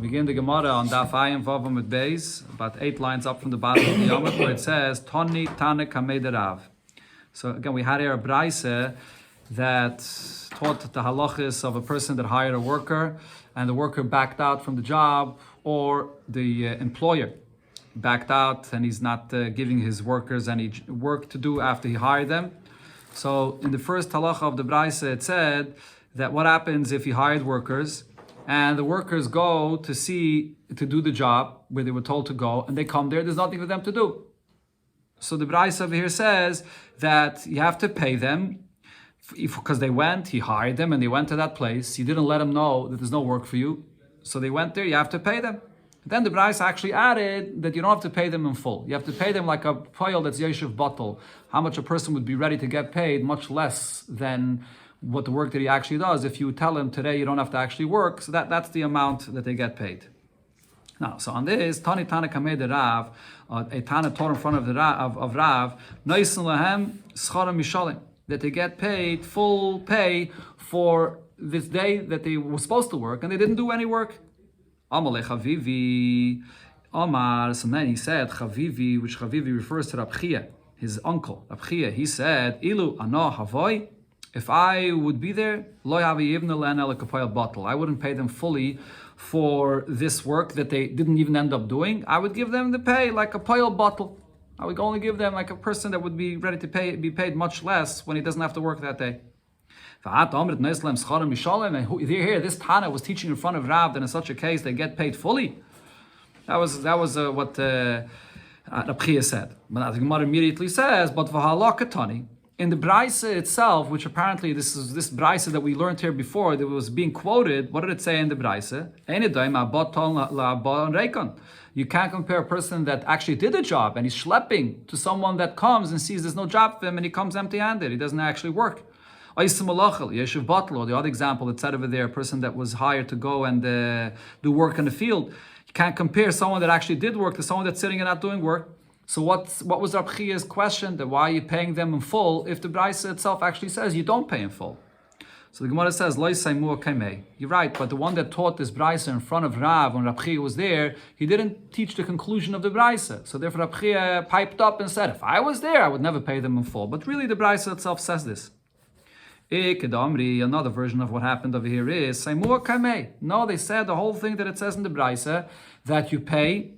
begin the Gemara on Daf Ayin Bava Metzia, about 8 lines up from the bottom of the Yomah, where it says, Toni Tane Kamei Derav. So again, we had here a Braise that taught the halachis of a person that hired a worker, and the worker backed out from the job, or the employer backed out and he's not giving his workers any work to do after he hired them. So in the first halacha of the Braise, it said that what happens if he hired workers and the workers go to do the job where they were told to go, and they come there's nothing for them to do. So the Braise over here says that you have to pay them because he hired them and they went to that place. You didn't let them know that there's no work for you. So they went there, you have to pay them. Then the Braise actually added that you don't have to pay them in full. You have to pay them like a poil that's yeshiv batal. How much a person would be ready to get paid, much less than what the work that he actually does. If you tell him today you don't have to actually work, so that's the amount that they get paid. Now, so on this, Tani Tana Kamei de Rav, a Tana taught in front of Rav, Noisin Lahem Schara Mishalim, that they get paid full pay for this day that they were supposed to work and they didn't do any work. Amalei Chavivi, Omar, so then he said Chavivi, which Chavivi refers to Rab Chia, his uncle. Rab Chia, he said, Ilu Ano Havoi, if I would be there, I wouldn't pay them fully for this work that they didn't even end up doing. I would give them the pay like a poil bottle. I would only give them like a person that would be ready to be paid much less when he doesn't have to work that day. And here, this Tana was teaching in front of Rav that in such a case they get paid fully. That was what Rab Chia said. But the Gemara immediately says, but v'halakatani, in the Braise itself, which apparently this Braise that we learned here before, that was being quoted, what did it say in the Braise? You can't compare a person that actually did a job and he's schlepping to someone that comes and sees there's no job for him and he comes empty-handed. He doesn't actually work. Or the other example that said over there, a person that was hired to go and do work in the field. You can't compare someone that actually did work to someone that's sitting and not doing work. So what was Rab Chia's question? That why are you paying them in full if the Braise itself actually says you don't pay in full? So the Gemara says, Lo Saimu Kaimei. You're right, but the one that taught this Braise in front of Rav when Rab Chia was there, he didn't teach the conclusion of the Braise. So therefore Rab Chia piped up and said, if I was there, I would never pay them in full. But really the Braise itself says this. Another version of what happened over here is Saimu Kaimei. No, they said the whole thing that it says in the Braise, that you pay,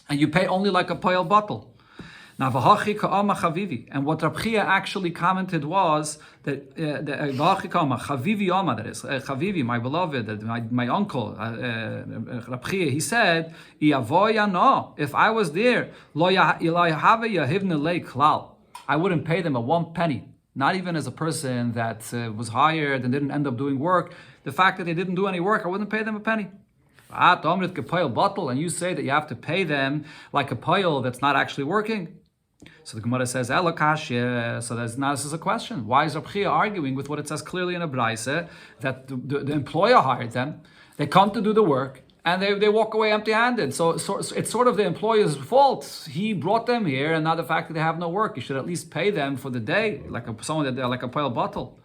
and you pay only like a poil bottle. Now, and what Rab Chia actually commented was that Chavivi, my beloved, my uncle, Rab Chia, he said, if I was there, I wouldn't pay them a 1 penny. Not even as a person that was hired and didn't end up doing work. The fact that they didn't do any work, I wouldn't pay them a penny. And you say that you have to pay them like a poil that's not actually working. So the Gemara says, so this is a question. Why is Rab Chia arguing with what it says clearly in a Braise, that the employer hired them, they come to do the work, and they walk away empty-handed. So it's sort of the employer's fault. He brought them here, and now the fact that they have no work, you should at least pay them for the day, someone that they're like a poil bottle.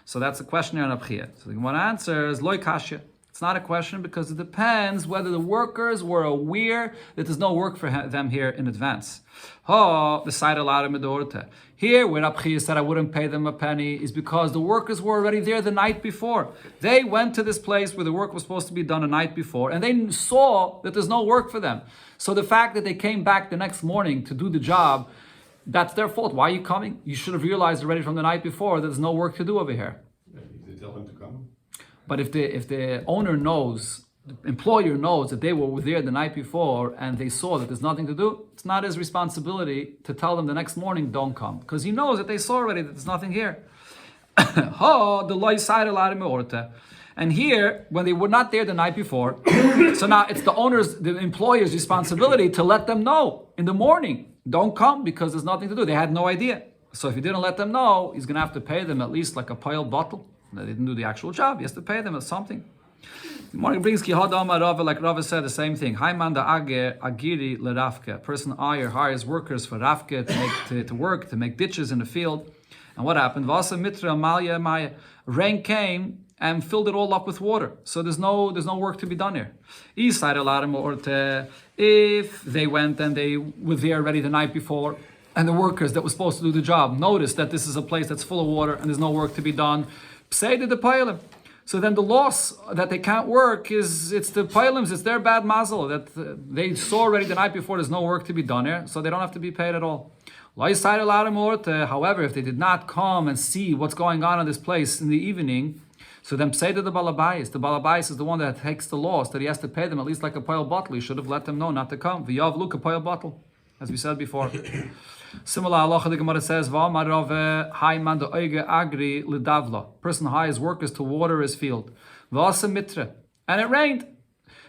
So that's a question here on Rab Chia. So the Gemara answers, Loi Kashya. It's not a question because it depends whether the workers were aware that there's no work for them here in advance. Here, where Rab Chia said I wouldn't pay them a penny, is because the workers were already there the night before. They went to this place where the work was supposed to be done the night before, and they saw that there's no work for them. So the fact that they came back the next morning to do the job, that's their fault. Why are you coming? You should have realized already from the night before that there's no work to do over here. They tell them to come. But if the owner knows, the employer knows that they were there the night before and they saw that there's nothing to do, it's not his responsibility to tell them the next morning, don't come. Because he knows that they saw already that there's nothing here. And here, when they were not there the night before, so now it's the employer's responsibility to let them know in the morning, don't come because there's nothing to do. They had no idea. So if he didn't let them know, he's going to have to pay them at least like a poil bottle. They didn't do the actual job. He has to pay them something. The morning brings like Rava said, the same thing. Agiri lerafke. A person hires workers for rafke to work, to make ditches in the field. And what happened? Vasa mitra malya maya. Rain came and filled it all up with water. So there's no work to be done here. If they went and they were there already the night before, and the workers that were supposed to do the job noticed that this is a place that's full of water and there's no work to be done, pseida the paylim. So then the loss that they can't work it's the paylims, it's their bad mazel that they saw already the night before there's no work to be done here, so they don't have to be paid at all. However, if they did not come and see what's going on in this place in the evening, so then pseida the balabais. The balabais is the one that takes the loss, that he has to pay them at least like a pile bottle. He should have let them know not to come. V'yav look a pile bottle, as we said before. Similar halacha, the Gemara says, agri lidavla. Person hires workers to water his field. V'asa mitra. And it rained.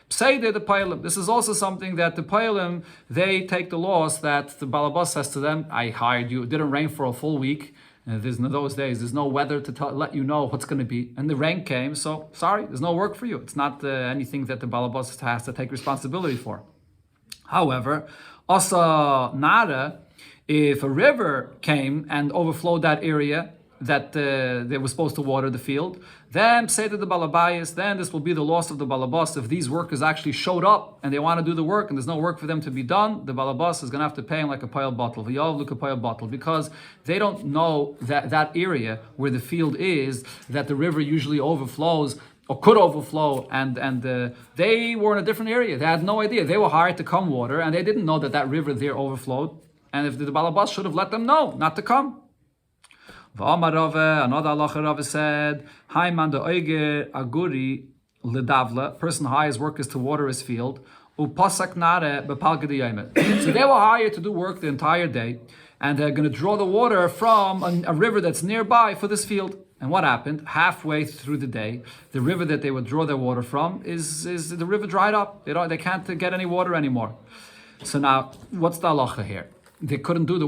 Pseide the pailim. This is also something that the pailim, they take the loss that the balabas says to them, I hired you. It didn't rain for a full week. And in those days, there's no weather to let you know what's going to be. And the rain came, so sorry, there's no work for you. It's not anything that the balabas has to take responsibility for. However, asa nara, if a river came and overflowed that area that they were supposed to water the field, then say to the balabayas, then this will be the loss of the balabas. If these workers actually showed up and they want to do the work and there's no work for them to be done, the balabas is going to have to pay him like a pile bottle, because they don't know that area where the field is, that the river usually overflows or could overflow, and they were in a different area. They had no idea. They were hired to come water, and they didn't know that river there overflowed. And if the balabas should have let them know not to come. Another halacha Rava said, aguri ledavla. Person hires workers to water his field. So they were hired to do work the entire day, and they're going to draw the water from a river that's nearby for this field. And what happened? Halfway through the day, the river that they would draw their water from is the river dried up. They can't get any water anymore. So now, what's the halacha here? They couldn't do the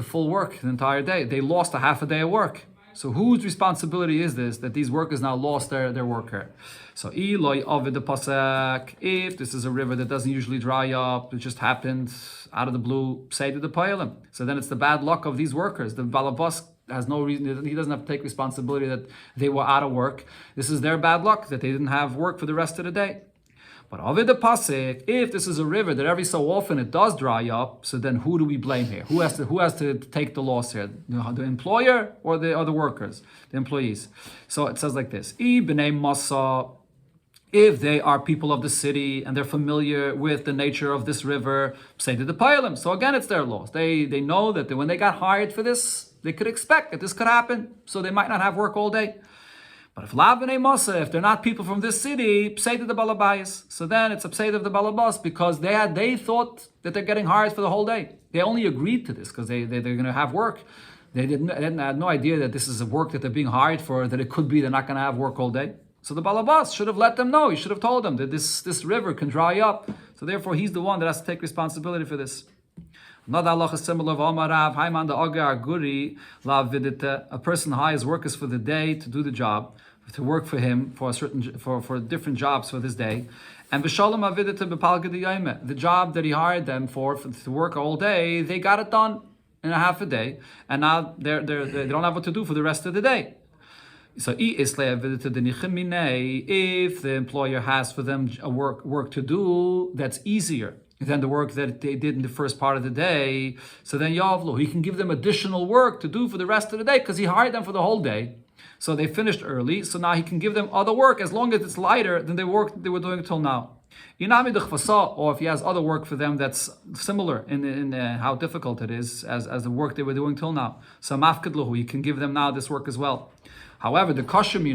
full work the entire day. They lost a half a day of work. So whose responsibility is this, that these workers now lost their worker? So Eloi Ovid the Pasak, if this is a river that doesn't usually dry up, it just happened out of the blue, say to the Payalim. So then it's the bad luck of these workers. The Balabas has no reason, he doesn't have to take responsibility that they were out of work. This is their bad luck, that they didn't have work for the rest of the day. But Ovid the Pasik, if this is a river that every so often it does dry up, so then who do we blame here? Who has to take the loss here? The employer or the workers, the employees? So it says like this: I b'nei Masa, if they are people of the city and they're familiar with the nature of this river, say to the Pailim. So again, it's their loss. They know that when they got hired for this, they could expect that this could happen, so they might not have work all day. But if Lavane Masa, if they're not people from this city, pseid of the Balabayas, so then it's a pseid of the Balabas, because they thought that they're getting hired for the whole day. They only agreed to this because they're going to have work. They had no idea that this is a work that they're being hired for, that it could be they're not going to have work all day. So the Balabas should have let them know. He should have told them that this river can dry up. So therefore he's the one that has to take responsibility for this. Another halacha similar of Omarav, Haiman the Agar Guri, La Vidita, a person hires workers for the day to do the job, to work for him for different jobs for this day. And B'Shalom Avidita B'Palga D'Yayme, the job that he hired them for to work all day, they got it done in a half a day, and now they don't have what to do for the rest of the day. So if the employer has for them a work to do that's easier than the work that they did in the first part of the day, so then Yavlu, he can give them additional work to do for the rest of the day because he hired them for the whole day. So they finished early, so now he can give them other work as long as it's lighter than the work they were doing until now. Or if he has other work for them that's similar in how difficult it is as the work they were doing till now. So mafkadluhu, he can give them now this work as well. However, the kashim,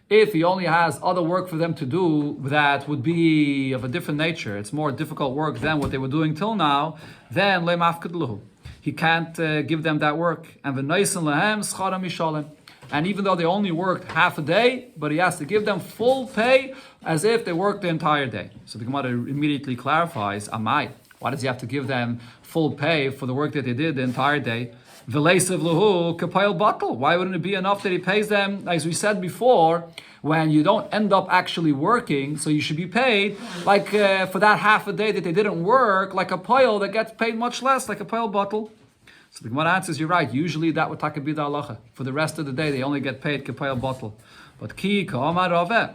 if he only has other work for them to do that would be of a different nature, it's more difficult work than what they were doing till now, then le mafkadluhu. He can't give them that work. And v'noisen lehem schara mishalem. And even though they only worked half a day, but he has to give them full pay as if they worked the entire day. So the Gemara immediately clarifies, Amai, why does he have to give them full pay for the work that they did the entire day? V'leisav luhu kapayil batal. Why wouldn't it be enough that he pays them, as we said before, when you don't end up actually working, so you should be paid, like for that half a day that they didn't work, like a payil that gets paid much less, like a payil batal. So the Gemara answers, you're right. Usually that would be the halacha. For the rest of the day, they only get paid kapayil bottle. But ki ka'amar Raveh.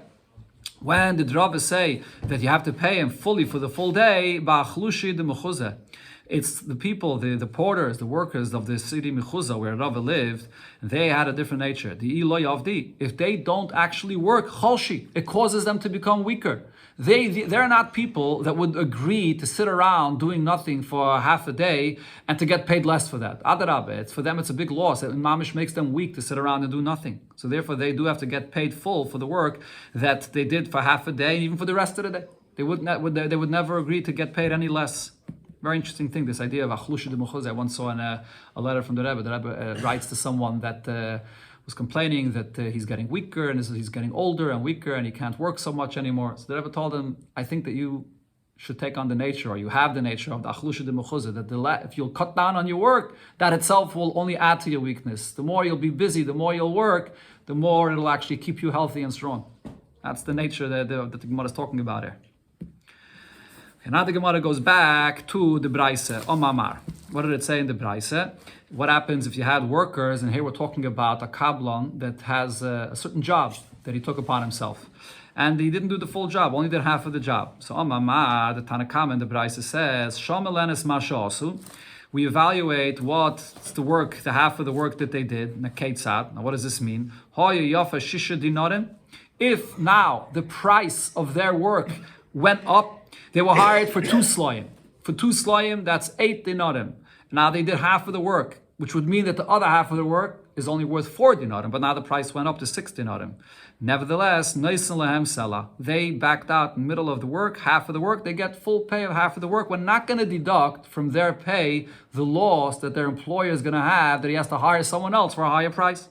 When the Rava say that you have to pay him fully for the full day, ba'achlushi de mechuzeh. It's the people, the porters, the workers of the city Mechuzah where Rava lived, they had a different nature. The Eloi Avdi, if they don't actually work, cholshi, it causes them to become weaker. They're not people that would agree to sit around doing nothing for half a day and to get paid less for that. Adarabah, it's for them it's a big loss. And Mamish makes them weak to sit around and do nothing. So therefore they do have to get paid full for the work that they did for half a day, even for the rest of the day. They would never agree to get paid any less. Very interesting thing, this idea of achlusha de mechuzah. I once saw in a letter from the Rebbe. The Rebbe writes to someone that was complaining that he's getting weaker and he's getting older and weaker and he can't work so much anymore. So the Rebbe told him, I think that you should take on the nature, or you have the nature of the achlusha de mechuzah, that if you'll cut down on your work, that itself will only add to your weakness. The more you'll be busy, the more you'll work, the more it'll actually keep you healthy and strong. That's the nature that the Gemara is talking about here. And now the Gemara goes back to the Braise, Omamar. What did it say in the Braise? What happens if you had workers, and here we're talking about a Kablan that has a certain job that he took upon himself. And he didn't do the full job, only did half of the job. So Omamar, the Tanakam in the Braise says, Shomelenes Mashasu. We evaluate what's the work, the half of the work that they did, Nakeitzat. Now what does this mean? Hoya Yafa Shisha Dinarim. If now the price of their work went up, they were hired for 2 sloim. For 2 sloim, that's 8 dinarim. Now they did half of the work, which would mean that the other half of the work is only worth 4 dinarim, but now the price went up to 6 dinarim. Nevertheless, neisan lehem sela. They backed out in the middle of the work, half of the work, they get full pay of half of the work. We're not going to deduct from their pay the loss that their employer is going to have, that he has to hire someone else for a higher price.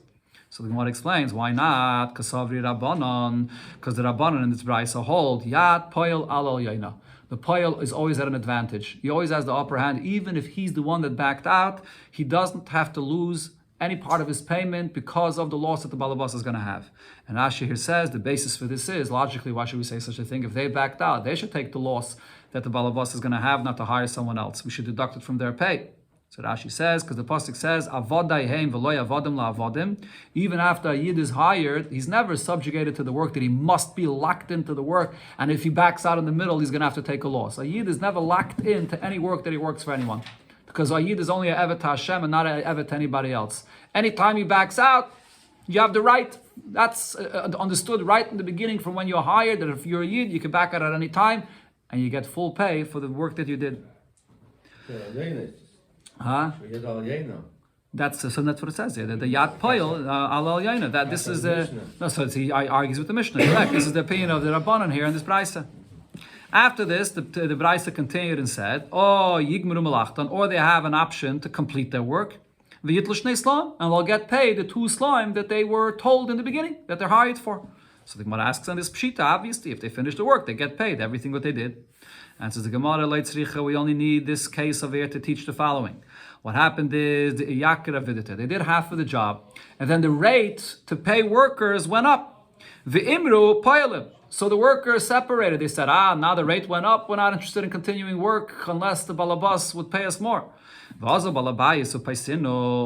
So the Gemara explains, why not? Kasavri Rabbanon, because the Rabbanon in this brayso hold, Yad Poil Alal Yaina. The Poil is always at an advantage. He always has the upper hand. Even if he's the one that backed out, he doesn't have to lose any part of his payment because of the loss that the Balabas is going to have. And Rashi here says the basis for this is, logically, why should we say such a thing? If they backed out, they should take the loss that the Balabas is going to have, not to hire someone else. We should deduct it from their pay. So Rashi says, because the pasuk says, "Avodayhem v'loy avodim la'avodim." Even after a yid is hired, he's never subjugated to the work that he must be locked into the work. And if he backs out in the middle, he's going to have to take a loss. A yid is never locked into any work that he works for anyone, because a yid is only an evet to Hashem and not an evet to anybody else. Anytime he backs out, you have the right. That's understood right in the beginning from when you're hired, that if you're a yid, you can back out at any time, and you get full pay for the work that you did. Huh? That's what it says here. The Yad Poil Alal Yaina. That this is no. So he argues with the Mishnah. Correct. This is the opinion of the Rabbanan here in this brayso. After this, the brayso continued and said, "Oh, Yigmuru Malachtan," or they have an option to complete their work. V'yitlu Shnei Slime, and they'll get paid the 2 slime that they were told in the beginning that they're hired for. So the Gemara asks on this pshita. Obviously, if they finish the work, they get paid everything what they did. And says the Gemara, we only need this case of here to teach the following. What happened is the Iyakira Vidita. They did half of the job, and then the rate to pay workers went up. The Imru Poilim. So the workers separated. They said, now the rate went up. We're not interested in continuing work unless the Balabas would pay us more.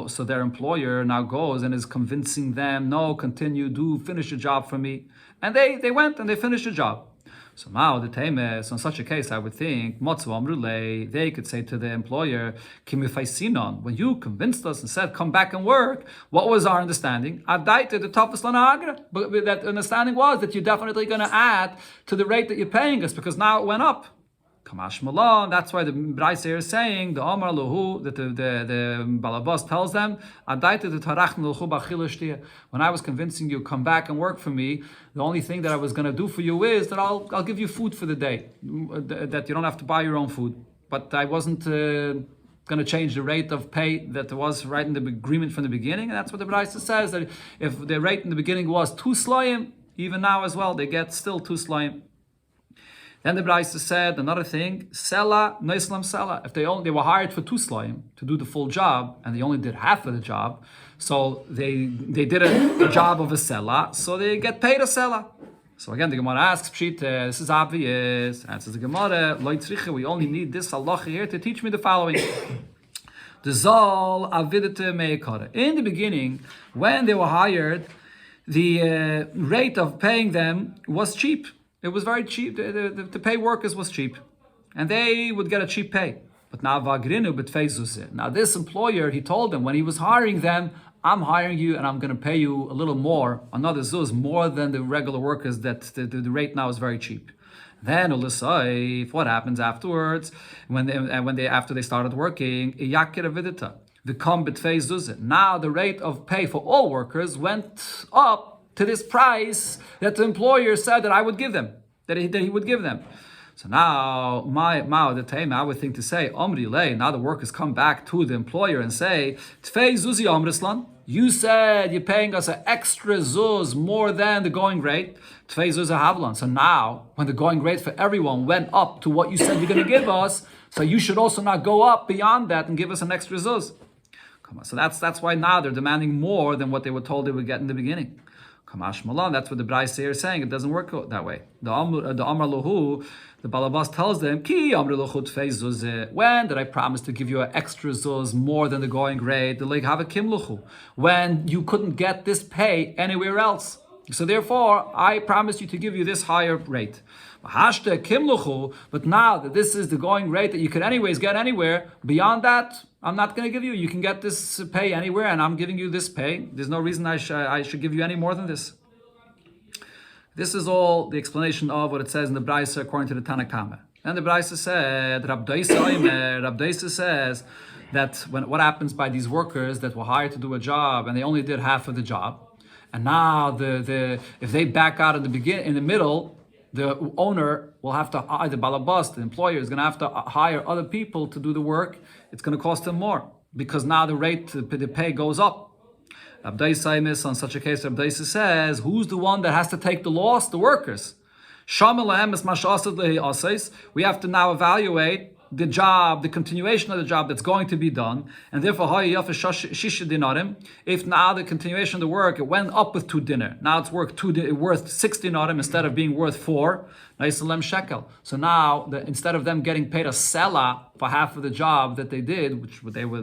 So their employer now goes and is convincing them, no, continue, finish the job for me. And they went and they finished the job. So now the Temes, in such a case, I would think, they could say to the employer, when you convinced us and said, come back and work, what was our understanding? But that understanding was that you're definitely going to add to the rate that you're paying us, because now it went up. Kamash Malon, that's why the Braise here is saying, the Omar Luhu, that the Balabas tells them, when I was convincing you, come back and work for me, the only thing that I was going to do for you is that I'll give you food for the day, that you don't have to buy your own food. But I wasn't going to change the rate of pay that was right in the agreement from the beginning, and that's what the Braise says, that if the rate in the beginning was 2 sloim, even now as well, they get still 2 sloim. Then the Braise said another thing: Sela, Noislam Sela. If they were hired for 2 sloim to do the full job, and they only did half of the job, so they did a job of a Sela, so they get paid a Sela. So again, the Gemara asks, Pshita, this is obvious. Answers the Gemara, we only need this halacha here to teach me the following. The Zal Avidete Meikara. In the beginning, when they were hired, the rate of paying them was cheap. It was very cheap. To pay workers was cheap. And they would get a cheap pay. But now this employer, he told them when he was hiring them, I'm hiring you and I'm going to pay you a little more, another zuz, more than the regular workers, that the rate now is very cheap. Then what happens afterwards, after they started working, now the rate of pay for all workers went up to this price that the employer said that I would give them, that he would give them. So now, I would think to say, Omri lei, now the workers come back to the employer and say, Tfei zuzi omrislan, you said you're paying us an extra zuz more than the going rate. Tfei zuz havlan. So now, when the going rate for everyone went up to what you said you're going to give us, so you should also not go up beyond that and give us an extra zuz. Come on. So that's why now they're demanding more than what they were told they would get in the beginning. Kamash Malan, that's what the Bryce here is saying. It doesn't work that way. The Amr Lahu, the Balabas tells them, Ki Amr Lahu Tfei Zuz. When did I promise to give you an extra zuz more than the going rate? The Leg have a Kim Luchu. When you couldn't get this pay anywhere else. So therefore, I promised you to give you this higher rate. But now that this is the going rate that you could anyways get anywhere, beyond that, I'm not going to give you. You can get this pay anywhere, and I'm giving you this pay. There's no reason I should give you any more than this. This is all the explanation of what it says in the Braisa according to the Tanakama. And the Braisa said, Rab Daisa says that what happens by these workers that were hired to do a job and they only did half of the job, and now if they back out in the middle, the owner will have to, the balabas, the employer is going to have to hire other people to do the work. It's going to cost them more because now the rate, the pay goes up. Abdai on such a case, Abdai says, who's the one that has to take the loss? The workers. We have to now evaluate the job, the continuation of the job that's going to be done, and therefore, if now the continuation of the work, it went up with 2 dinar, now it's worth 6 dinarim instead of being worth 4, shekel. So now, instead of them getting paid a sela for half of the job that they did,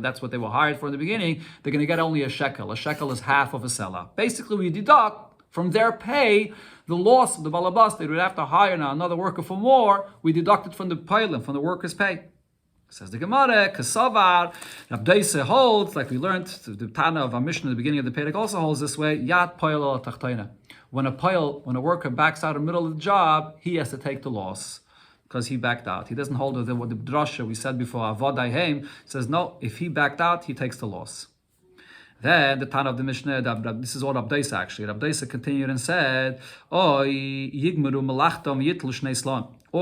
that's what they were hired for in the beginning, they're going to get only a shekel. A shekel is half of a sela. Basically, we deduct from their pay the loss of the balabas. They would have to hire now another worker for more. We deduct it from the paylim, from the worker's pay. Says the Gemara, Kasavar, Rabdeise holds, like we learned, the Tana of our mission at the beginning of the Perek also holds this way, Yat Poil al Tachtaina. When a worker backs out in the middle of the job, he has to take the loss because he backed out. He doesn't hold with the drasha we said before, Avodai Heim, says no, if he backed out, he takes the loss. Then the Tana of the Mishnah, this is all Rabdeisa actually. Rabdeisa continued and said, or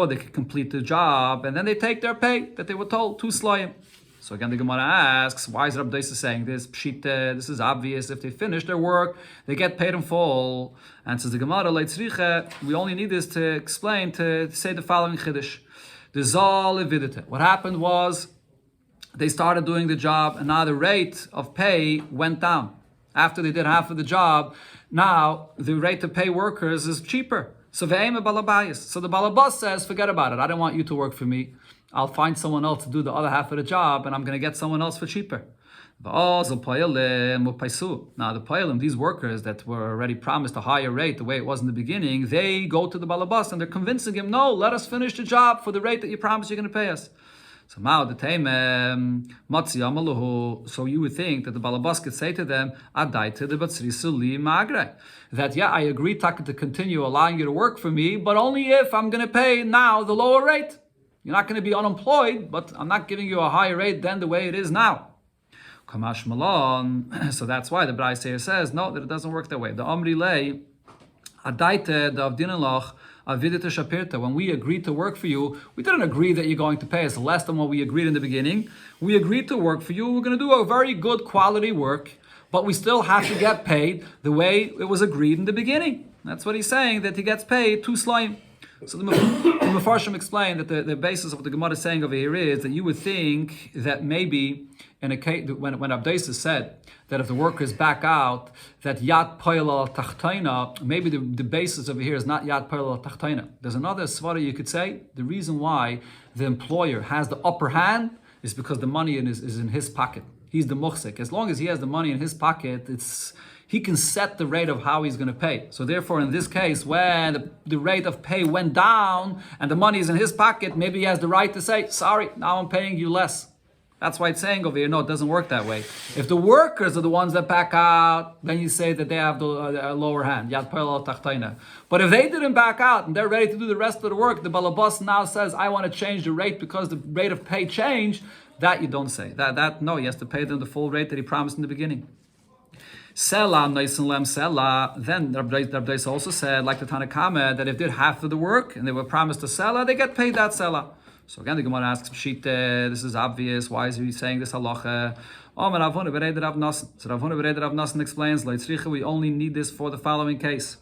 they could complete the job and then they take their pay that they were told, 2 slayim. So again, the Gemara asks, why is Rabdeisa saying this? Pshita, this is obvious. If they finish their work, they get paid in full. And says the Gemara, we only need this to explain, to say the following chiddush. The Zal Evidite. What happened was, they started doing the job, and now the rate of pay went down. After they did half of the job, now the rate to pay workers is cheaper. So the balabas says, forget about it. I don't want you to work for me. I'll find someone else to do the other half of the job, and I'm going to get someone else for cheaper. Now the payalim, these workers that were already promised a higher rate, the way it was in the beginning, they go to the balabas and they're convincing him, no, let us finish the job for the rate that you promised you're going to pay us. So so you would think that the balabas could say to them, that yeah, I agree to continue allowing you to work for me, but only if I'm going to pay now the lower rate. You're not going to be unemployed, but I'm not giving you a higher rate than the way it is now. Kamash Malon. So that's why the Bryce here says, no, that it doesn't work that way. The Omri Lei, Adaite, the Avdinalach, Avidita Shapirta, when we agreed to work for you, we didn't agree that you're going to pay us less than what we agreed in the beginning. We agreed to work for you. We're going to do a very good quality work, but we still have to get paid the way it was agreed in the beginning. That's what he's saying, that he gets paid 2 slayim. So the Mefarshim explained that the basis of what the Gemara is saying over here is that you would think that maybe in a case when Abdeisa said that if the workers back out, that Yad Poil al Tachtaina, maybe the basis over here is not Yad Poil al Tachtaina. There's another svara you could say. The reason why the employer has the upper hand is because the money is in his pocket. He's the muhsik. As long as he has the money in his pocket, He can set the rate of how he's going to pay. So therefore, in this case, when the rate of pay went down and the money is in his pocket, maybe he has the right to say, sorry, now I'm paying you less. That's why it's saying over here, no, it doesn't work that way. If the workers are the ones that back out, then you say that they have the lower hand. Yad poel al tachtaina. But if they didn't back out and they're ready to do the rest of the work, the balabas now says, I want to change the rate because the rate of pay changed. That you don't say. No, he has to pay them the full rate that he promised in the beginning. Sela, Naisin Lem Sela. Then Rabbi also said, like the Tanakama, that if they did half of the work and they were promised a Sela, they get paid that Sela. So again, the Gemara asks, Pshite, this is obvious. Why is he saying this halacha? So Rav Huna Bereid Rav Nasan explains, we only need this for the following case.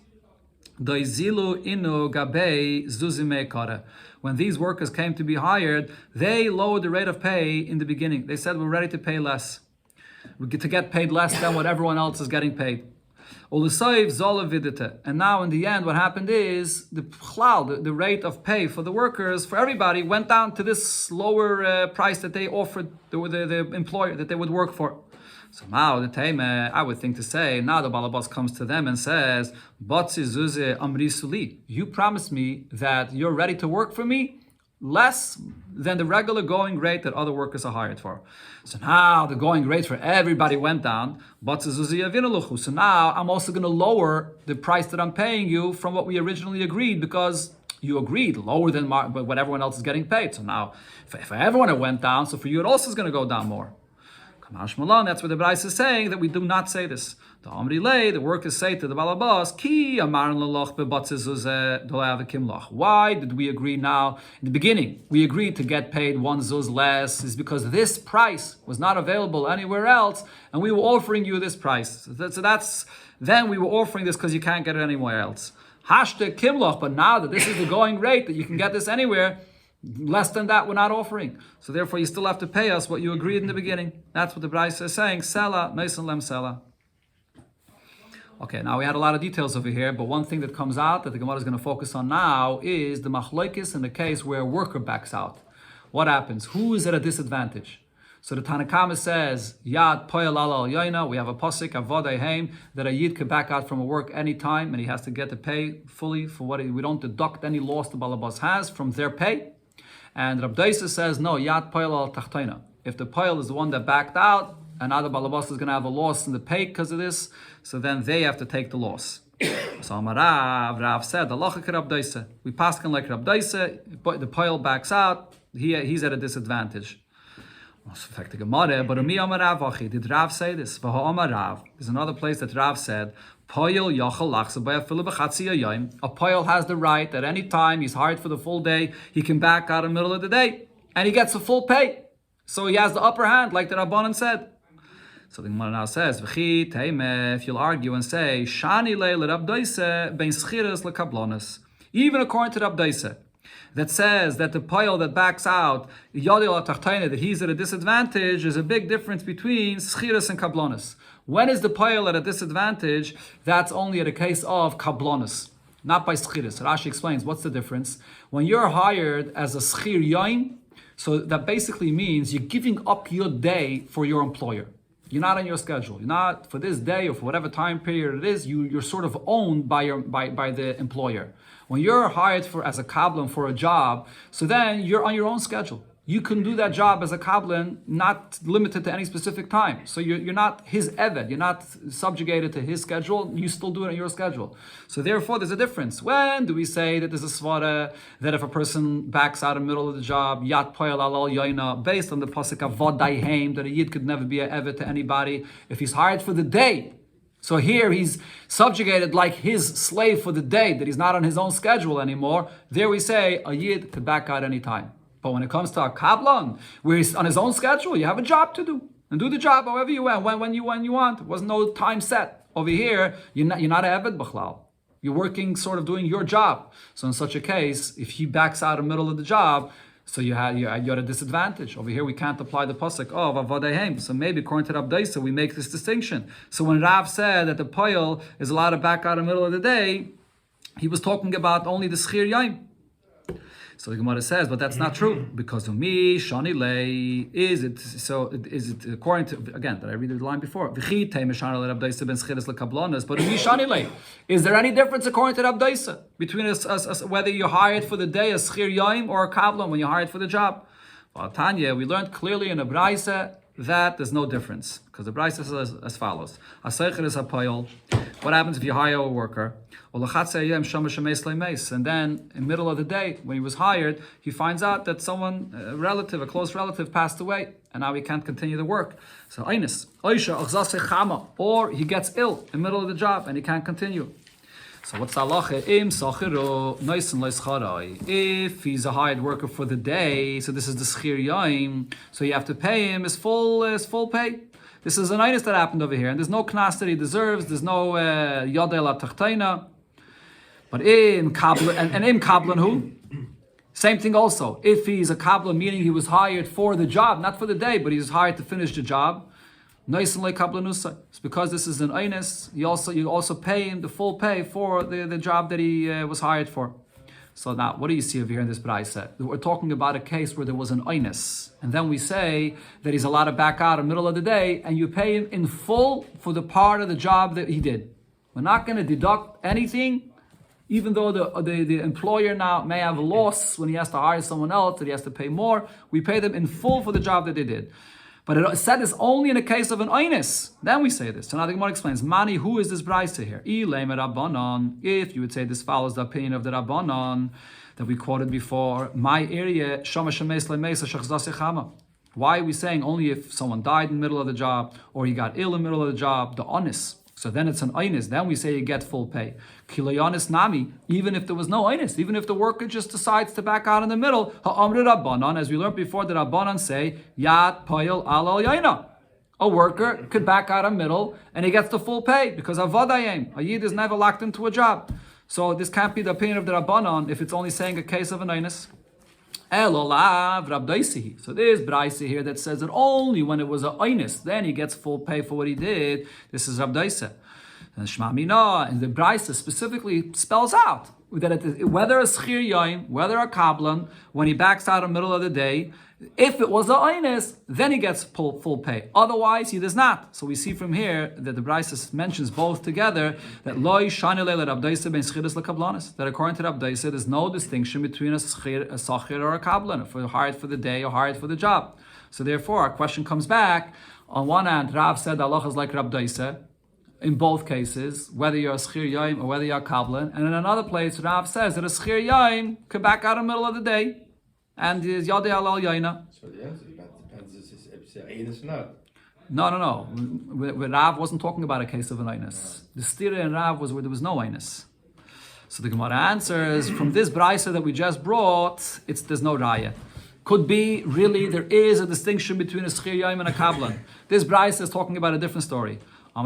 When these workers came to be hired, they lowered the rate of pay in the beginning. They said, we're ready to pay less. We get to get paid less than what everyone else is getting paid. And now in the end, what happened is the rate of pay for the workers, for everybody, went down to this lower price that they offered the employer that they would work for. So now the Taime, I would think to say, now the Balabas comes to them and says, you promised me that you're ready to work for me less than the regular going rate that other workers are hired for. So now the going rate for everybody went down. So now I'm also going to lower the price that I'm paying you from what we originally agreed, because you agreed lower than what everyone else is getting paid. So now if everyone it went down, so for you it also is going to go down more. That's what the Bryce is saying, that we do not say this. The workers say to the Balabas, why did we agree now? In the beginning, we agreed to get paid 1 zuz less, is because this price was not available anywhere else, and we were offering you this price. Then we were offering this because you can't get it anywhere else. Hashte kimloch, but now that this is the going rate, that you can get this anywhere, less than that we're not offering. So therefore you still have to pay us what you agreed in the beginning. That's what the Bryce is saying. Sela, Naisin Lem Sela. Okay, now we had a lot of details over here, but one thing that comes out that the Gemara is going to focus on now is the machlokes in the case where a worker backs out. What happens? Who is at a disadvantage? So the Tanakama says, Yad poel al yoina. We have a pasuk avodei heim that a yid can back out from a work anytime, and he has to get the pay fully for what we don't deduct any loss the balabas has from their pay. And Rabbi Daisa says, no, Yad poel al tachtaina. If the poel is the one that backed out, and now the balabas is going to have a loss in the pay because of this, so then they have to take the loss. So Rav said, we pass him like Rabbi Daisa, but the poel backs out, he's at a disadvantage. But did Rav say this? There's another place that Rav said, a poel has the right at any time, he's hired for the full day, he can back out in the middle of the day, and he gets the full pay. So he has the upper hand, like the Rabbanan said. So the Gemara now says, if you'll argue and say, even according to Rabbi Daisa, that says that the poel that backs out, that he's at a disadvantage, there's a big difference between schiras and kablonis. When is the poel at a disadvantage? That's only at a case of kablonis, not by schiras. Rashi explains, what's the difference? When you're hired as a schir yain, so that basically means you're giving up your day for your employer. You're not on your schedule. You're not for this day or for whatever time period it is. You're sort of owned by the employer. When you're hired as a kablan for a job, so then you're on your own schedule. You can do that job as a kablan, not limited to any specific time. So you're not his eved. You're not subjugated to his schedule. You still do it on your schedule. So therefore, there's a difference. When do we say that there's a svara that if a person backs out in the middle of the job, yat poel alal yoina, based on the pasuk avodai heim, that a yid could never be an eved to anybody if he's hired for the day. So here he's subjugated like his slave for the day, that he's not on his own schedule anymore. There we say a yid could back out any time. But when it comes to a kablan, where he's on his own schedule, you have a job to do. And do the job however you want, when you want. There was no time set. Over here, you're not an eved b'chlal. You're working, sort of doing your job. So in such a case, if he backs out in the middle of the job, so you're at a disadvantage. Over here, we can't apply the pasuk of avodahem. So maybe according to Rav Daisa, we make this distinction. So when Rav said that the poel is allowed to back out in the middle of the day, he was talking about only the schir yaim. So the Gemara says, but that's not true, because of me, shani lei, is it according to, again, did I read the line before? But of me, shani lei. Is there any difference according to the Abdaisa between whether you're hired for the day, a schir yaim, or a kablan when you're hired for the job? Well, Tanya, we learned clearly in the Braisa that there's no difference, because the Braisa says as follows: what happens if you hire a worker? And then, in the middle of the day, when he was hired, he finds out that someone, a close relative, passed away, and now he can't continue the work. So, or he gets ill in the middle of the job and he can't continue. So what's the halacha? If he's a hired worker for the day, so this is the schir yaim, so you have to pay him his full pay. This is an inus that happened over here, and there's no knas that he deserves. There's no yodei la tachtaina. But im kablan and im kablan who? Same thing also. If he's a kablan, meaning he was hired for the job, not for the day, but he's hired to finish the job. It's because this is an inus. You also pay him the full pay for the job that he was hired for. So now, what do you see over here in this brayse? We're talking about a case where there was an inus, and then we say that he's allowed to back out in the middle of the day, and you pay him in full for the part of the job that he did. We're not going to deduct anything, even though the employer now may have a loss when he has to hire someone else, that he has to pay more. We pay them in full for the job that they did. But it said this only in a case of an inus. Then we say this. So now the Gemara explains, Mani, who is this brayse here? If you would say this follows the opinion of the Rabbanon that we quoted before, my area, why are we saying only if someone died in the middle of the job, or he got ill in the middle of the job, the onus? So then it's an inus. Then we say you get full pay. Kilayanis nami, even if there was no inus, even if the worker just decides to back out in the middle, ha'amri rabbanon, as we learned before, the rabbanon say, yat payil al yayna. A worker could back out in the middle and he gets the full pay because avadayim. A yid is never locked into a job. So this can't be the opinion of the rabbanon if it's only saying a case of an inus. So there's brayse here that says that only when it was a inus, then he gets full pay for what he did. This is Rabdaisa. And Shema Mina, and the brayse specifically spells out that whether a schir yaim, whether a kablan, when he backs out in the middle of the day, if it was a inus, then he gets full pay. Otherwise, he does not. So we see from here that the brayse mentions both together that loy shani leila Rabdaisa ben schiras lekablanis. That according to Rabdaisa, there's no distinction between a sachir or a kablan, if we're hired for the day or hired for the job. So therefore, our question comes back. On one hand, Rav said Allah is like Rabdaisa in both cases, whether you're a schir yaim or whether you're a kablan. And in another place, Rav says that a schir yaim could back out in the middle of the day. And is Yadei Alal Yaina. So the answer depends if it's an anus or not. No. Rav wasn't talking about a case of an anus. The stira in Rav was where there was no anus. So the Gemara answers, from this brayse that we just brought, there's no raya. Could be, really, there is a distinction between a schir yaim and a kablan. This brayse is talking about a different story. This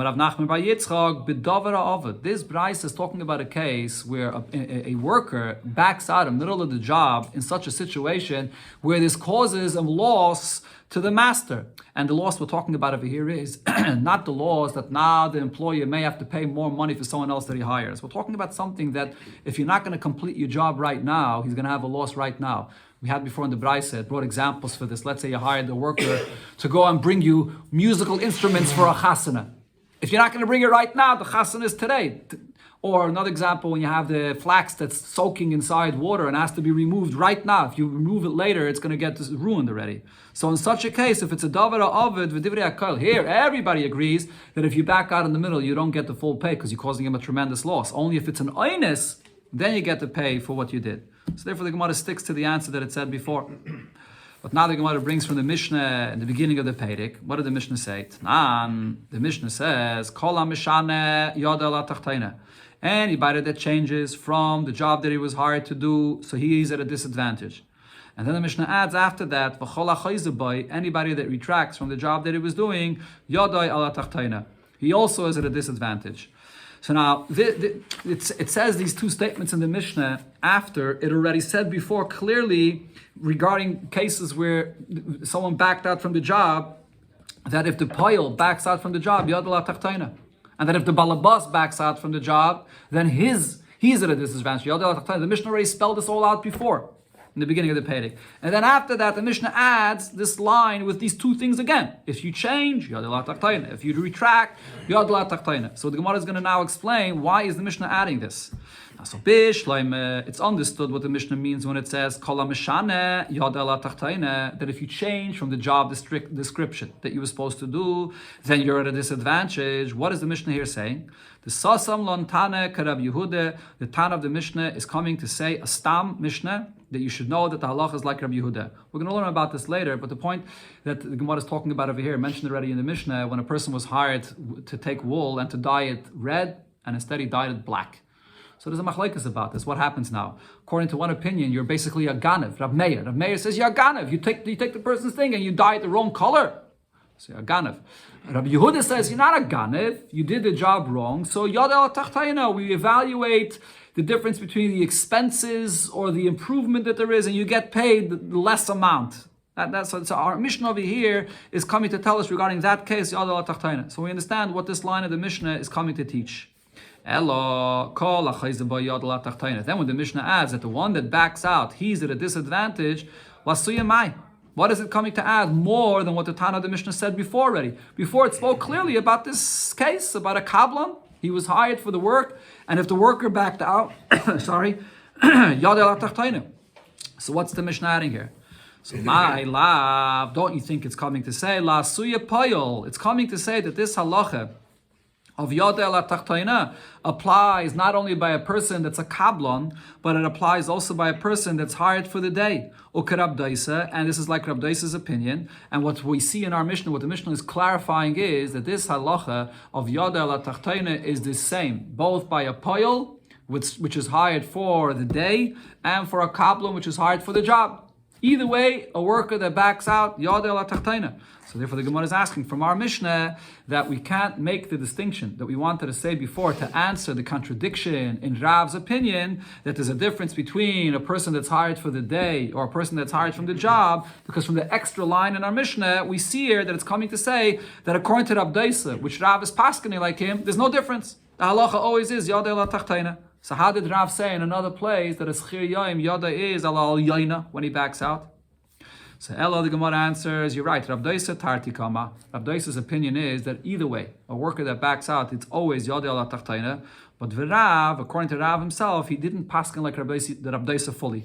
brayse is talking about a case where a worker backs out in the middle of the job in such a situation where this causes a loss to the master. And the loss we're talking about over here is not the loss that now the employer may have to pay more money for someone else that he hires. We're talking about something that if you're not going to complete your job right now, he's going to have a loss right now. We had before in the brayse, brought examples for this. Let's say you hired a worker to go and bring you musical instruments for a chasana. If you're not going to bring it right now, the chassan is today. Or another example, when you have the flax that's soaking inside water and has to be removed right now. If you remove it later, it's going to get ruined already. So in such a case, if it's a davar ovid v'divrei hakol, here everybody agrees that if you back out in the middle, you don't get the full pay because you're causing him a tremendous loss. Only if it's an inus, then you get to pay for what you did. So therefore, the Gemara sticks to the answer that it said before. But now the Gemara brings from the Mishnah in the beginning of the Perek. What did the Mishnah say? The Mishnah says, Kol ha-mishane yada la tachtayna. Anybody that changes from the job that he was hired to do, so he is at a disadvantage. And then the Mishnah adds after that, V'chol ha-chayzeh, anybody that retracts from the job that he was doing, yada ala tachtayna. He also is at a disadvantage. So now, it says these two statements in the Mishnah after it already said before clearly regarding cases where someone backed out from the job, that if the poil backs out from the job, yadala tachtaina, and that if the balabas backs out from the job, then he's at a disadvantage. Yadala tachtaina. The Mishnah already spelled this all out before. in the beginning of the Perek. And then after that, the Mishnah adds this line with these two things again. If you change, yad la tachtaina. If you retract, yad la tachtaina. So the Gemara is going to now explain why is the Mishnah adding this. So it's understood what the Mishnah means when it says kol hamishane yad la tachtaina, that if you change from the job description that you were supposed to do, then you're at a disadvantage. What is the Mishnah here saying? The Sasam Lon Tane Karab Yehuda, the Tan of the Mishnah is coming to say a Stam Mishnah, that you should know that the halacha is like Rabbi Yehuda. We're going to learn about this later, but the point that the Gemara is talking about over here, mentioned already in the Mishnah, when a person was hired to take wool and to dye it red, and instead he dyed it black. So there's a machlekes about this. What happens now? According to one opinion, you're basically a ganev. Rav Meir says you're a ganev. You take the person's thing and you dye it the wrong color. So you're a ganev. Rabbi Yehuda says you're not a ganev. You did the job wrong. So yad el tachtayna, we evaluate the difference between the expenses or the improvement that there is, and you get paid the less amount. So our Mishnah over here is coming to tell us regarding that case, yad el tachtayna. So we understand what this line of the Mishnah is coming to teach. Then when the Mishnah adds that the one that backs out, he's at a disadvantage, what is it coming to add more than what the Tana of the Mishnah said before already? Before it spoke clearly about this case, about a kablan. He was hired for the work, and if the worker backed out, sorry, so what's the Mishnah adding here? So my love, don't you think it's coming to say, la suya payol? It's coming to say that this halacha of Yad el Tachtayna applies not only by a person that's a kablon, but it applies also by a person that's hired for the day. And this is like Rab Daisa's opinion. And what we see in our Mishnah, what the Mishnah is clarifying is that this halacha of Yad el Tachtayna is the same, both by a poyel, which is hired for the day, and for a kablon, which is hired for the job. Either way, a worker that backs out, Yad el Tachtayna. So therefore the Gemara is asking from our Mishnah that we can't make the distinction that we wanted to say before to answer the contradiction in Rav's opinion that there's a difference between a person that's hired for the day or a person that's hired from the job, because from the extra line in our Mishnah, we see here that it's coming to say that according to Rab Daisa, which Rav is paskeni like him, there's no difference. The halacha always is Yad el Tachtayna. So how did Rav say in another place that a schir yoim yada is al yaina when he backs out? So Ella, the Gemara answers, you're right, Rav Daisa tarti kama. Rav Daisa's opinion is that either way, a worker that backs out, it's always Yad el Tachtayna. But Rav, according to Rav himself, he didn't paskin like Rav Daisa fully.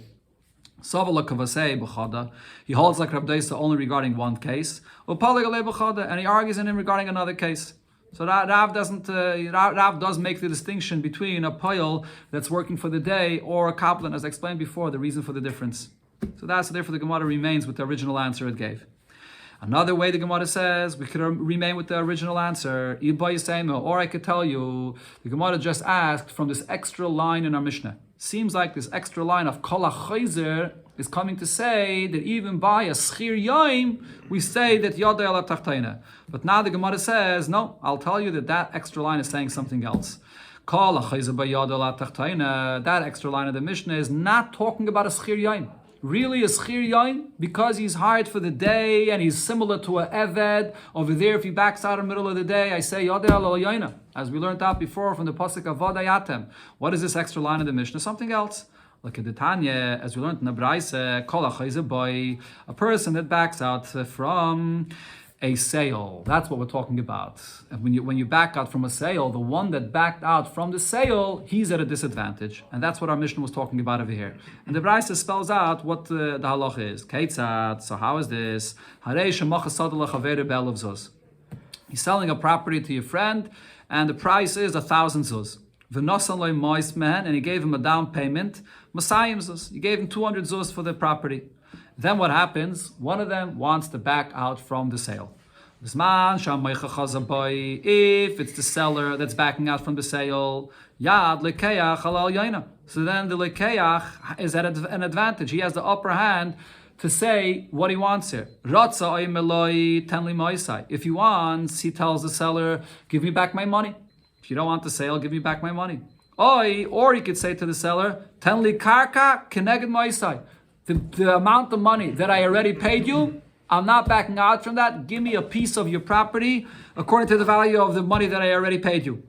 He holds like Rav Daisa only regarding one case, and he argues in him regarding another case. So Rav does make the distinction between a poyel that's working for the day or a kaplan, as I explained before, the reason for the difference. So therefore the Gemara remains with the original answer it gave. Another way the Gemara says we could remain with the original answer, or I could tell you, the Gemara just asked from this extra line in our Mishnah. Seems like this extra line of kol ha'chayzer is coming to say that even by a schir yoim, we say that yada el tachtayna. But now the Gemara says, no, I'll tell you that extra line is saying something else. Kol ha'chayzer by yada el tachtayna, that extra line of the Mishnah is not talking about a schir yoim. Really a schir yoim, because he's hired for the day and he's similar to a eved. Over there, if he backs out in the middle of the day, I say yada el yoina. As we learned out before from the pasuk of Vadayatem. What is this extra line of the Mishnah? Something else. Like at the Tanya, as we learned in the Braise, kol ha'chayzer boy, a person that backs out from a sale. That's what we're talking about. And when you back out from a sale, the one that backed out from the sale, he's at a disadvantage. And that's what our Mishnah was talking about over here. And the Braise spells out what the halacha is. Keitzad, so how is this? He's selling a property to your friend, and the price is 1,000 zuz. And he gave him a down payment, Masayim zuz. He gave him 200 zuz for the property. Then what happens? One of them wants to back out from the sale. If it's the seller that's backing out from the sale, yad lekeach halal yaina. So then the lekeach is at an advantage. He has the upper hand to say what he wants here. If he wants, he tells the seller, give me back my money. If you don't want the sale, give me back my money. Or he could say to the seller, tenli karka keneged ma'isai. The amount of money that I already paid you, I'm not backing out from that. Give me a piece of your property according to the value of the money that I already paid you.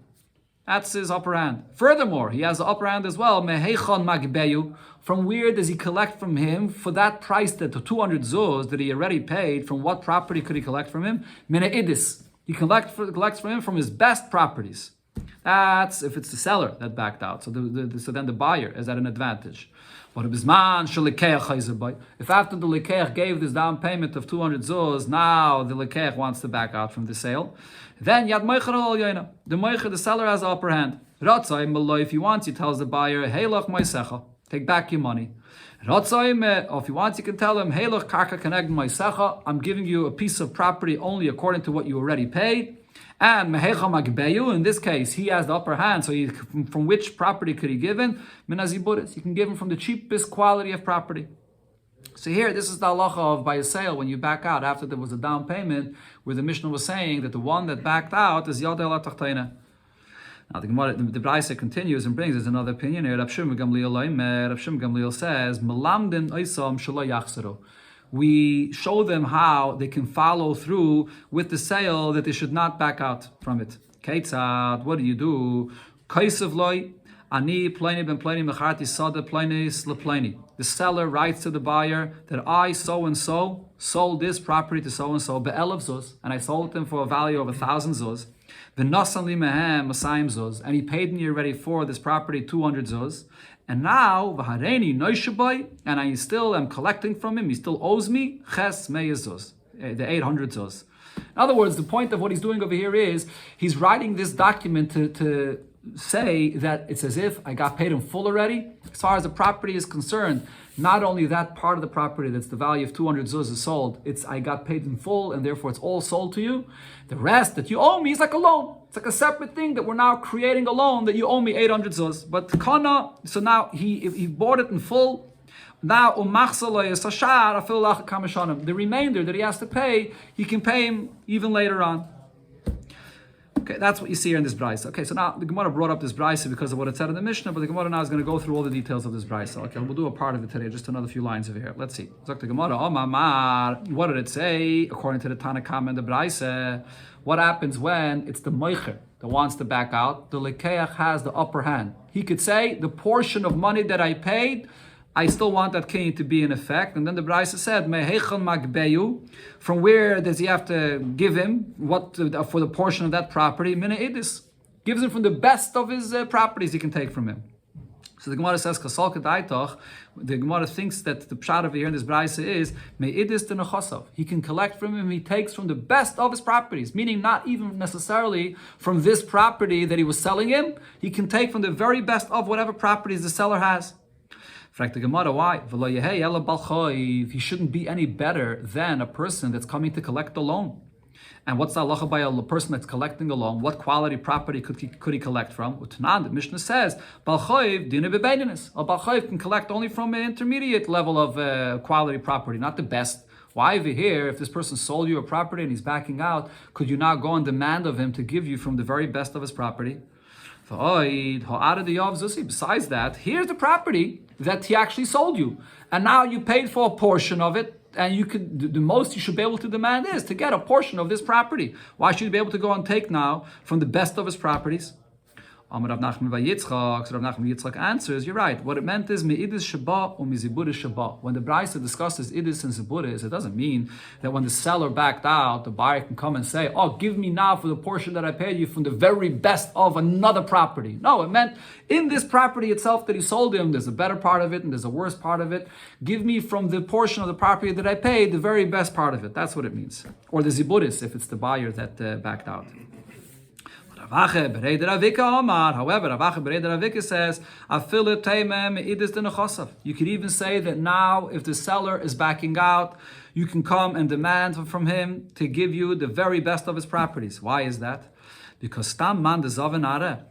That's his upper hand. Furthermore, he has the upper hand as well. Meheichon magbeyu. From where does he collect from him for that price, that the 200 zuz that he already paid? From what property could he collect from him? Mina idis. He collects from him from his best properties. That's if it's the seller that backed out. So so then the buyer is at an advantage. But if after the lekeach gave this down payment of 200 zuz, now the lekeach wants to back out from the sale, then yad moicher al yoina. The seller has the upper hand. Ratzai maloi, if he wants, he tells the buyer, hey loch moisecha, take back your money. Ratzai, or if he wants, you can tell him, hey loch karka connect moisecha, I'm giving you a piece of property only according to what you already paid. And mehecha magbeyu, in this case, he has the upper hand. So from which property could he give him? Minaziburis. You can give him from the cheapest quality of property. So here, this is the halacha of by a sale, when you back out after there was a down payment, where the Mishnah was saying that the one that backed out is Yad El Tachtena. Now the Gemara, the Braisa continues and brings us another opinion here. Rav Shimon Gamliel says, Melamdin oisam shelo yachzero. We show them how they can follow through with the sale, that they should not back out from it. Ketzad, what do you do? Kaisav loy, ani pleni ben pleni mecharti sada pleni slepleni. The seller writes to the buyer that I so and so sold this property to so and so be'elav zuz, and I sold them for a value of 1,000 zuz. V'nasan li mehem masayim zuz, and he paid me already for this property 200 zuz. And now, v'hareni noishabai, and I still am collecting from him. He still owes me ches meyezuz, the 800 zuz. In other words, the point of what he's doing over here is he's writing this document to say that it's as if I got paid in full already. As far as the property is concerned, not only that part of the property that's the value of 200 zuz is sold, it's I got paid in full and therefore it's all sold to you. The rest that you owe me is like a loan. It's like a separate thing that we're now creating a loan that you owe me 800 zuz. But kana, so now he bought it in full. Now the remainder that he has to pay, he can pay him even later on. Okay, that's what you see here in this brisa. Okay, so now the Gemara brought up this brisa because of what it said in the Mishnah, but the Gemara now is going to go through all the details of this brisa. Okay, we'll do a part of it today, just another few lines over here. Let's see. The Gemara, what did it say according to the Tanakh and the brisa? What happens when it's the moicher that wants to back out? The lekeach has the upper hand. He could say the portion of money that I paid, I still want that kinyan to be in effect. And then the Braisa said, Mehechon magbeyu, from where does he have to give him what for the portion of that property? Mina idis, gives him from the best of his properties he can take from him. So the Gemara says, Kasal Kedaitoch, the Gemara thinks that the pshat over here in this Braisa is, Me'idis to nechosav. He can collect from him, he takes from the best of his properties, meaning not even necessarily from this property that he was selling him, he can take from the very best of whatever properties the seller has. The Gemara, why? He shouldn't be any better than a person that's coming to collect a loan. And what's the halacha by a person that's collecting a loan? What quality property could he collect from? Utanan, the Mishnah says, Bal Chayiv dina b'beidinis. A Bal Chayiv can collect only from an intermediate level of quality property, not the best. Why over here, if this person sold you a property and he's backing out, could you not go and demand of him to give you from the very best of his property? Besides that, here's the property that he actually sold you, and now you paid for a portion of it, and you could, the most you should be able to demand is to get a portion of this property. Why should you be able to go and take now from the best of his properties? Rav Nachman answers, you're right. What it meant is me'idis shaba or miziburis shaba. When the Braisa discusses idis and ziburis, it doesn't mean that when the seller backed out, the buyer can come and say, oh, give me now for the portion that I paid you from the very best of another property. No, it meant in this property itself that he sold him, there's a better part of it and there's a worse part of it. Give me from the portion of the property that I paid, the very best part of it. That's what it means. Or the ziburis, if it's the buyer that backed out. However, Ravache Bereder Ravika says, you could even say that now, if the seller is backing out, you can come and demand from him to give you the very best of his properties. Why is that? Because Stam Man de Zavenare,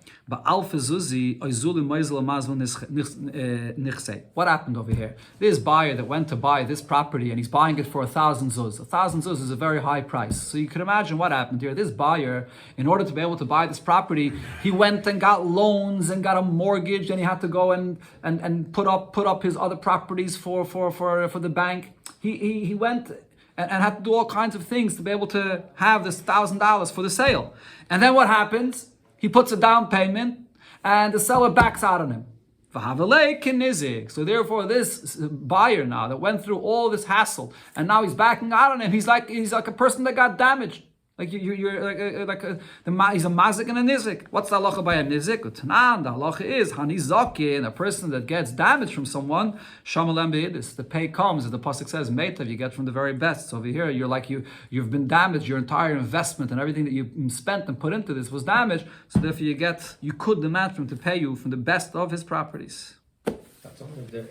what happened over here? This buyer that went to buy this property and he's buying it for 1,000 zuz. 1,000 zuz is a very high price. So you can imagine what happened here. This buyer, in order to be able to buy this property, he went and got loans and got a mortgage, and he had to go and put up his other properties for the bank. He went and had to do all kinds of things to be able to have this $1,000 for the sale. And then what happens? he puts a down payment, and the seller backs out on him. So therefore, this buyer now that went through all this hassle, and now he's backing out on him, he's like a person that got damaged. Like you're he's a mazik and a nizik. What's the halacha by a nizik? Tanan, the halacha is hanizakin, a person that gets damaged from someone. Shamalem beidis. The pay comes, as the pasuk says, meitav. You get from the very best. So over here, you've been damaged. Your entire investment and everything that you spent and put into this was damaged. So therefore, you could demand from him to pay you from the best of his properties. That's only the